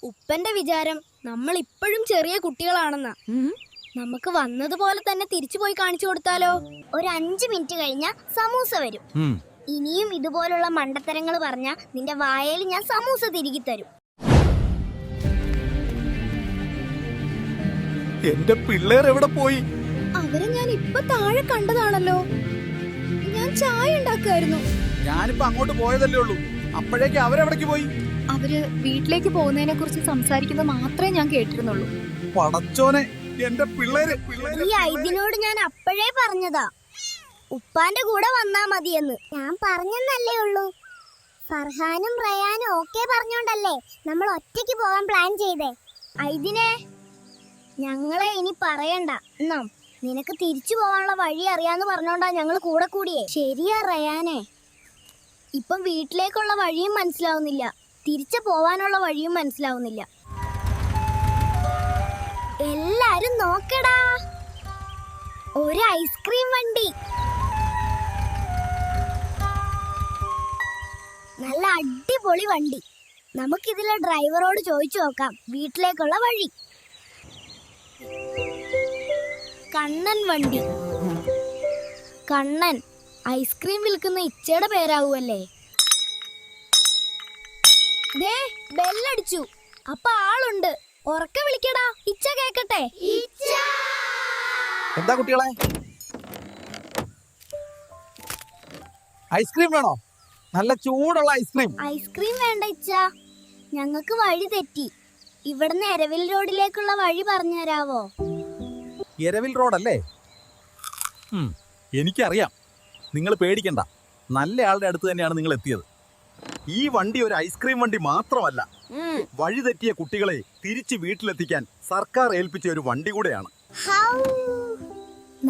ഉപ്പന്റെ വിചാരം നമ്മൾ ഇപ്പോഴും ചെറിയ കുട്ടികളാണെന്നാ. നമുക്ക് വന്നതുപോലെ തന്നെ തിരിച്ചു പോയി കാണിച്ചു കൊടുത്താലോ? ഒരു 5 മിനിറ്റ് കഴിഞ്ഞാ സമൂസ വരും. ഇനിയും ഇതുപോലുള്ള മണ്ടത്തരങ്ങൾ പറഞ്ഞ നിന്റെ വായയിൽ ഞാൻ സമൂസ തിരികെ തരും. എന്റെ പിള്ളേർ എവിടെ പോയി? അവരെ ഞാൻ ഇപ്പൊ താഴെ കണ്ടതാണല്ലോ. ഞാൻ ചായ ഉണ്ടാക്കായിരുന്നു. ഞാനിപ്പോ അങ്ങോട്ട് പോയതല്ലേ ഉള്ളൂ. അപ്പോഴേക്ക് അവരെവിടേക്ക് പോയി? അവര് വീട്ടിലേക്ക് പോകുന്നതിനെ കുറിച്ച് സംസാരിക്കുന്നത് മാത്രമേ ഞാൻ കേട്ടിരുന്നുള്ളൂ. പടച്ചോനെ, എന്റെ പിള്ളേര് ഈ ഐദിനോട് ഞാൻ അപ്പോഴേ പറഞ്ഞതാ ഉപ്പാന്റെ കൂടെ വന്നാ മതിയെന്ന്. ഞാൻ പറഞ്ഞെന്നല്ലേ ഉള്ളൂ. ഫർഹാനും റയാനും ഓക്കെ പറഞ്ഞോണ്ടല്ലേ നമ്മൾ ഒറ്റയ്ക്ക് പോകാൻ പ്ലാൻ ചെയ്തേ. ഐദിനെ, ഞങ്ങളെ ഇനി പറയണ്ട. എന്നാ നിനക്ക് തിരിച്ചു പോകാനുള്ള വഴി അറിയാന്ന് പറഞ്ഞോണ്ടാ ഞങ്ങൾ കൂടെ കൂടിയേ. ശരിയാ റയാനെ, ഇപ്പം വീട്ടിലേക്കുള്ള വഴിയും മനസ്സിലാവുന്നില്ല, തിരിച്ചു പോവാനുള്ള വഴിയും മനസ്സിലാവുന്നില്ല. എല്ലാരും നോക്കടാ, ഒരു ഐസ്ക്രീം വണ്ടി. നല്ല അടിപൊളി വണ്ടി. നമുക്കിതിലെ ഡ്രൈവറോട് ചോദിച്ചു നോക്കാം വീട്ടിലേക്കുള്ള വഴി. കണ്ണൻ വണ്ടി. കണ്ണൻ ഐസ്ക്രീം വിൽക്കുന്ന ഇച്ചയുടെ പേരാവുമല്ലേ? ദേ ബെല്ലടിച്ചു. അപ്പൊ ആളുണ്ട്. ഉറക്കെ വിളിക്കടാ, ഇച്ച കേക്കട്ടെ. എന്താ കുട്ടികളെ, ഐസ്ക്രീം വേണോ? നല്ല ചൂടുള്ള ഐസ്ക്രീം. ഐസ്ക്രീം വേണ്ട ഇച്ച, ഞങ്ങൾക്ക് വഴി തെറ്റി. ഇവിടുന്ന് എരവിൽ റോഡിലേക്കുള്ള വഴി പറഞ്ഞു തരാവോ? എരവിൽ റോഡല്ലേ? എനിക്കറിയാം. നിങ്ങൾ പേടിക്കണ്ട, നല്ല ആളുടെ അടുത്ത് തന്നെയാണ് നിങ്ങൾ എത്തിയത്. ഈ വണ്ടി ഒരു ഐസ്ക്രീം വണ്ടി മാത്രമല്ല, വഴി തെറ്റിയ കുട്ടികളെ തിരിച്ച് വീട്ടിലെത്തിക്കാൻ സർക്കാർ ഏൽപ്പിച്ച ഒരു വണ്ടി കൂടെയാണ്.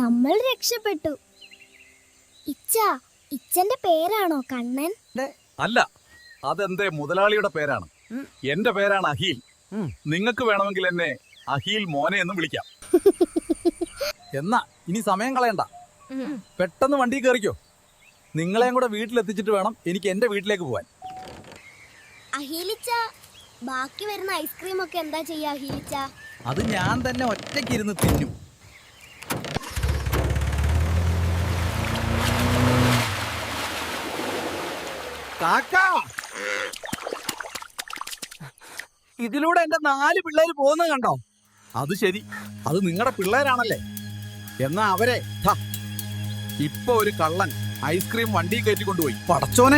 നമ്മൾ രക്ഷപ്പെട്ടു. ഇച്ചന്റെ പേരാണോ കണ്ണൻ? അല്ല, അതെന്റെ മുതലാളിയുടെ പേരാണ്. എന്റെ പേരാണ് അഹീൽ. നിങ്ങൾക്ക് വേണമെങ്കിൽ എന്നെ അഹീൽ മോനെ എന്ന് വിളിക്കാം. എന്നാ ഇനി സമയം കളയണ്ട, പെട്ടെന്ന് വണ്ടി കയറിക്കോ. നിങ്ങളെയും കൂടെ വീട്ടിലെത്തിച്ചിട്ട് വേണം എനിക്ക് എന്റെ വീട്ടിലേക്ക് പോവാൻ. അഹീലിച്ച, ബാക്കി വരുന്ന ഐസ്ക്രീം ഒക്കെ എന്താ ചെയ്യാ അഹീലിച്ച? അത് ഞാൻ തന്നെ ഒറ്റയ്ക്ക് ഇരുന്ന് തിന്നും. കാക്കാ, ഇതിലൂടെ എന്റെ 4 പിള്ളേര് പോകുന്നത് കണ്ടോ? അത് ശരി, അത് നിങ്ങളുടെ പിള്ളേരാണല്ലേ? എന്നാ അവരെ ഇപ്പൊ ഒരു കള്ളൻ ഐസ്ക്രീം വണ്ടി കയറ്റി കൊണ്ടുപോയി. പടച്ചോനെ,